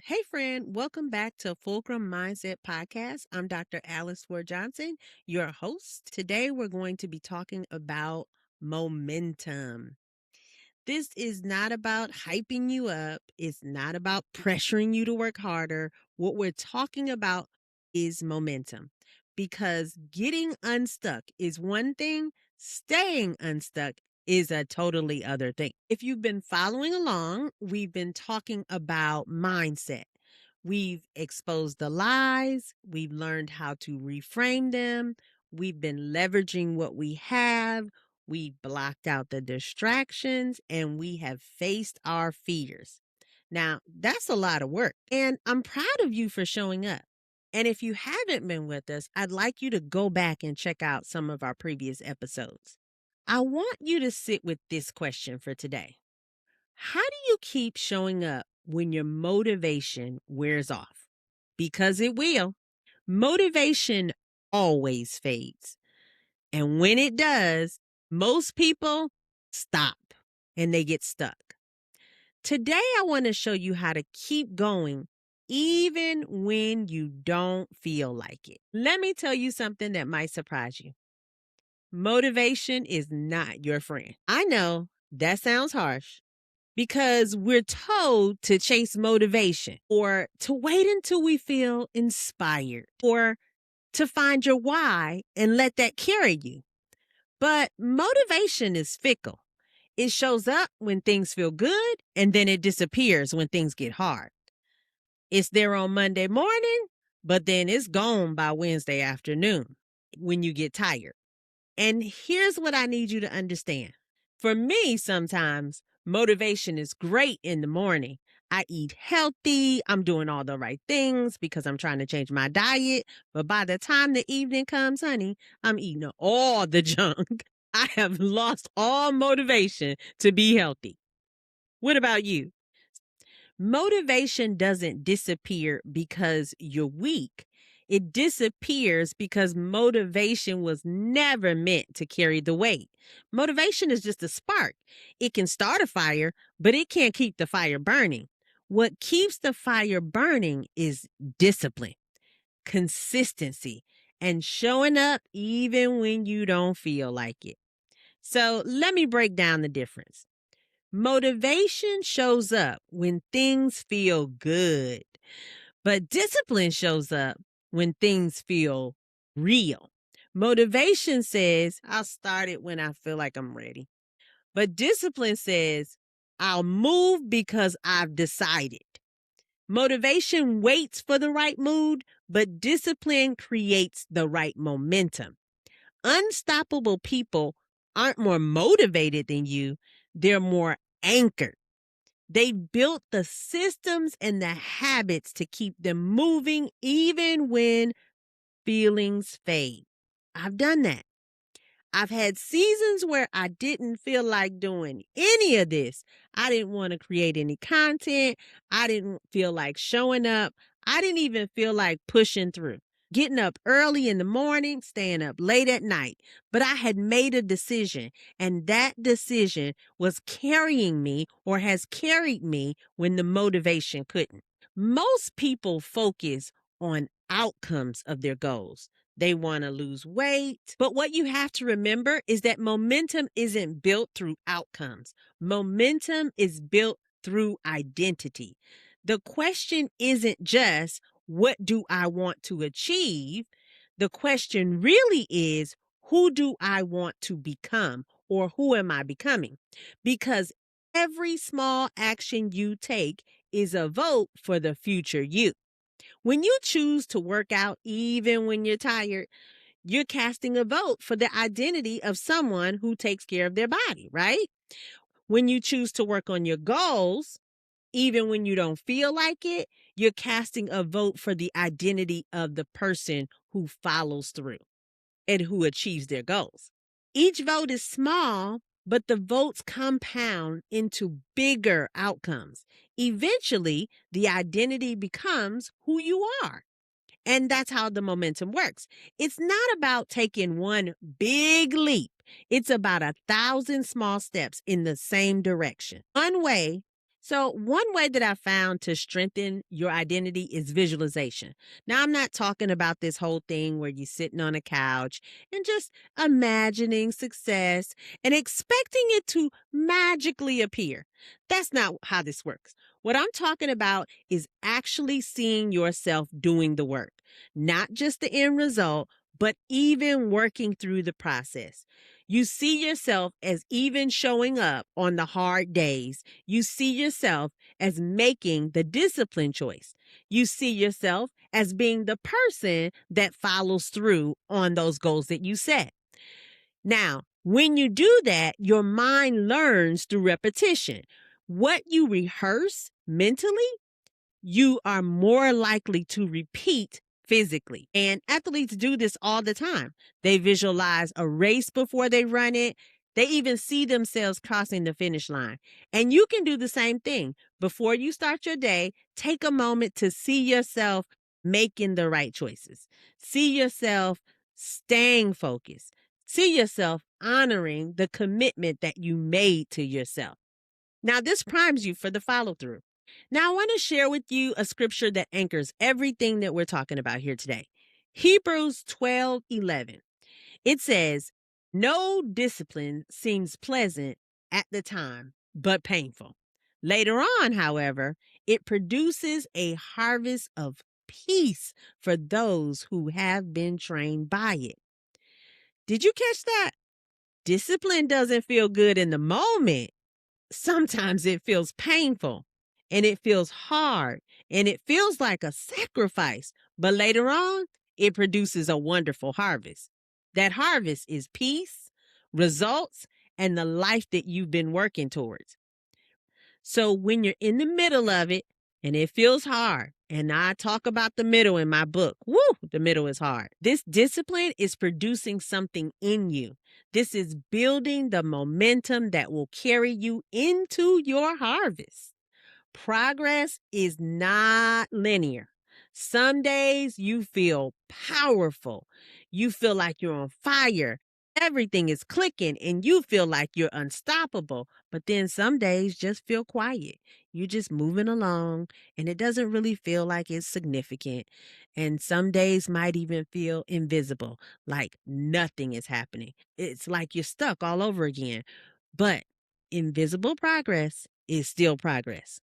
Hey, friend, welcome back to Fulcrum Mindset Podcast. I'm Dr. Alice Ward Johnson, your host. Today, we're going to be talking about momentum. This is not about hyping you up, it's not about pressuring you to work harder. What we're talking about is momentum because getting unstuck is one thing, staying unstuck is a totally other thing. If you've been following along, we've been talking about mindset. We've exposed the lies, we've learned how to reframe them, we've been leveraging what we have, we've blocked out the distractions, and we have faced our fears. Now, that's a lot of work, and I'm proud of you for showing up. And if you haven't been with us, I'd like you to go back and check out some of our previous episodes. I want you to sit with this question for today. How do you keep showing up when your motivation wears off? Because it will. Motivation always fades. And when it does, most people stop and they get stuck. Today, I want to show you how to keep going even when you don't feel like it. Let me tell you something that might surprise you. Motivation is not your friend. I know that sounds harsh because we're told to chase motivation or to wait until we feel inspired or to find your why and let that carry you. But motivation is fickle. It shows up when things feel good and then it disappears when things get hard. It's there on Monday morning, but then it's gone by Wednesday afternoon when you get tired. And here's what I need you to understand. For me, sometimes motivation is great in the morning. I eat healthy. I'm doing all the right things because I'm trying to change my diet. But by the time the evening comes, honey, I'm eating all the junk. I have lost all motivation to be healthy. What about you? Motivation doesn't disappear because you're weak. It disappears because motivation was never meant to carry the weight. Motivation is just a spark. It can start a fire, but it can't keep the fire burning. What keeps the fire burning is discipline, consistency, and showing up even when you don't feel like it. So let me break down the difference. Motivation shows up when things feel good, but discipline shows up when things feel real. Motivation says, I'll start it when I feel like I'm ready. But discipline says, I'll move because I've decided. Motivation waits for the right mood, but discipline creates the right momentum. Unstoppable people aren't more motivated than you, they're more anchored. They built the systems and the habits to keep them moving even when feelings fade. I've done that. I've had seasons where I didn't feel like doing any of this. I didn't want to create any content. I didn't feel like showing up. I didn't even feel like pushing through. Getting up early in the morning, staying up late at night. But I had made a decision, and that decision was carrying me or has carried me when the motivation couldn't. Most people focus on outcomes of their goals. They want to lose weight. But what you have to remember is that momentum isn't built through outcomes. Momentum is built through identity. The question isn't just, what do I want to achieve? The question really is, who do I want to become or who am I becoming? Because every small action you take is a vote for the future you. When you choose to work out even when you're tired, you're casting a vote for the identity of someone who takes care of their body, right? When you choose to work on your goals, even when you don't feel like it, you're casting a vote for the identity of the person who follows through and who achieves their goals. Each vote is small, but the votes compound into bigger outcomes. Eventually, the identity becomes who you are. And that's how the momentum works. It's not about taking one big leap. It's about 1,000 small steps in the same direction. One way So, one way that I found to strengthen your identity is visualization. Now, I'm not talking about this whole thing where you're sitting on a couch and just imagining success and expecting it to magically appear. That's not how this works. What I'm talking about is actually seeing yourself doing the work, not just the end result, but even working through the process. You see yourself as even showing up on the hard days. You see yourself as making the discipline choice. You see yourself as being the person that follows through on those goals that you set. Now, when you do that, your mind learns through repetition. What you rehearse mentally, you are more likely to repeat physically. And athletes do this all the time. They visualize a race before they run it. They even see themselves crossing the finish line. And you can do the same thing. Before you start your day, take a moment to see yourself making the right choices. See yourself staying focused. See yourself honoring the commitment that you made to yourself. Now, this primes you for the follow through. Now, I want to share with you a scripture that anchors everything that we're talking about here today. Hebrews 12:11. It says, "No discipline seems pleasant at the time, but painful. Later on, however, it produces a harvest of peace for those who have been trained by it." Did you catch that? Discipline doesn't feel good in the moment. Sometimes it feels painful and it feels hard and it feels like a sacrifice. But later on, it produces a wonderful harvest. That harvest is peace, results, and the life that you've been working towards. So when you're in the middle of it and it feels hard, and I talk about the middle in my book, the middle is hard. This discipline is producing something in you. This is building the momentum that will carry you into your harvest. Progress is not linear. Some days you feel powerful. You feel like you're on fire. Everything is clicking and you feel like you're unstoppable. But then some days just feel quiet. You're just moving along and it doesn't really feel like it's significant. And some days might even feel invisible, like nothing is happening. It's like you're stuck all over again. But invisible progress is still progress.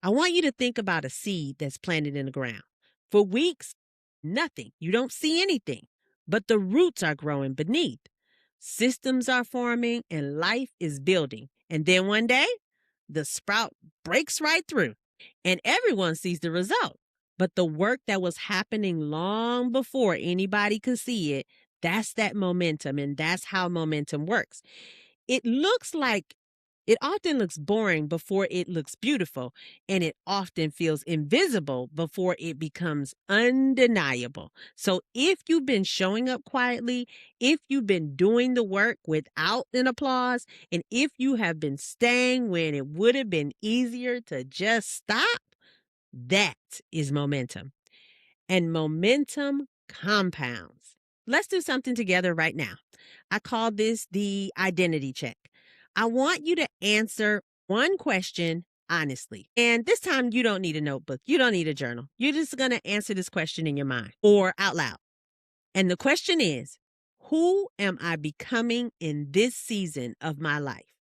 I want you to think about a seed that's planted in the ground. For weeks, nothing. You don't see anything, but the roots are growing beneath. Systems are forming and life is building. And then one day, the sprout breaks right through and everyone sees the result. But the work that was happening long before anybody could see it, that's that momentum. And that's how momentum works. It often looks boring before it looks beautiful, and it often feels invisible before it becomes undeniable. So if you've been showing up quietly, if you've been doing the work without an applause, and if you have been staying when it would have been easier to just stop, that is momentum. And momentum compounds. Let's do something together right now. I call this the identity check. I want you to answer one question honestly. And this time, you don't need a notebook. You don't need a journal. You're just going to answer this question in your mind or out loud. And the question is, who am I becoming in this season of my life?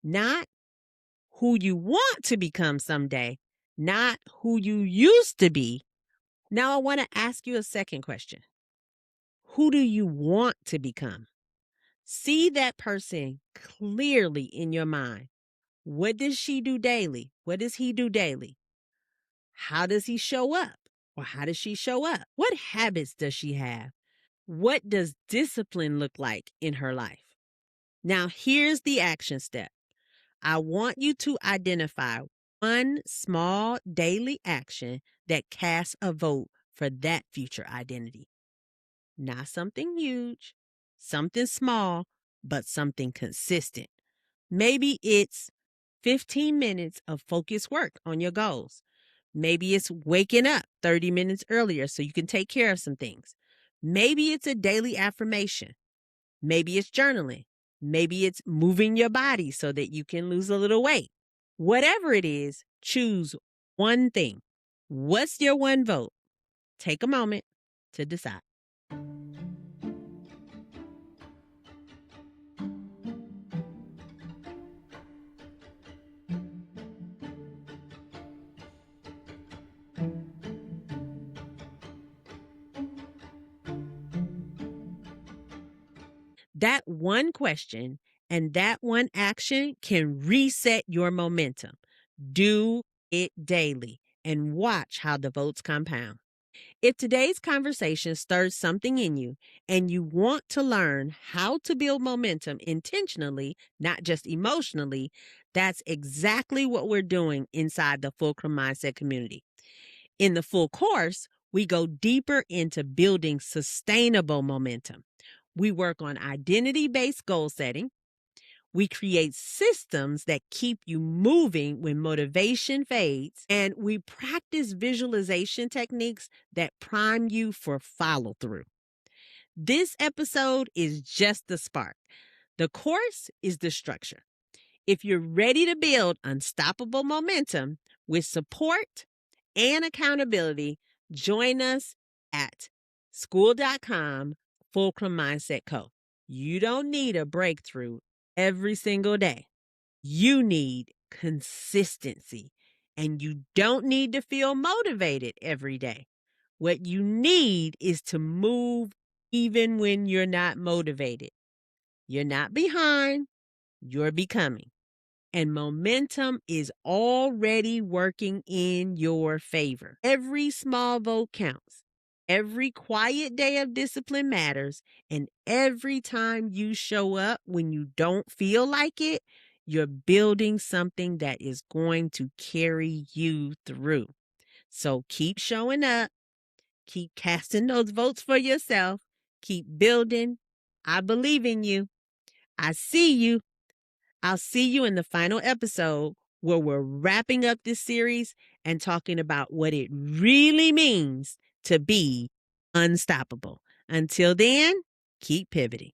Not who you want to become someday, not who you used to be. Now, I want to ask you a second question. Who do you want to become? See that person clearly in your mind. What does she do daily? What does he do daily? How does he show up? Or how does she show up? What habits does she have? What does discipline look like in her life? Now, here's the action step. I want you to identify one small daily action that casts a vote for that future identity. Not something huge, something small, but something consistent. Maybe it's 15 minutes of focused work on your goals. Maybe it's waking up 30 minutes earlier so you can take care of some things. Maybe it's a daily affirmation. Maybe it's journaling. Maybe it's moving your body so that you can lose a little weight. Whatever it is, Choose one thing. What's your one vote? Take a moment to decide. That one question and that one action can reset your momentum. Do it daily and watch how the votes compound. If today's conversation stirs something in you and you want to learn how to build momentum intentionally, not just emotionally, that's exactly what we're doing inside the Fulcrum Mindset community. In the full course, we go deeper into building sustainable momentum. We work on identity-based goal setting. We create systems that keep you moving when motivation fades, and we practice visualization techniques that prime you for follow through. This episode is just the spark. The course is the structure. If you're ready to build unstoppable momentum with support and accountability, join us at school.com Fulcrum Mindset Co. You don't need a breakthrough every single day. You need consistency, and you don't need to feel motivated every day. What you need is to move even when you're not motivated. You're not behind, you're becoming. And momentum is already working in your favor. Every small vote counts. Every quiet day of discipline matters. And every time you show up when you don't feel like it, you're building something that is going to carry you through. So keep showing up. Keep casting those votes for yourself. Keep building. I believe in you. I see you. I'll see you in the final episode where we're wrapping up this series and talking about what it really means to be unstoppable. Until then, keep pivoting.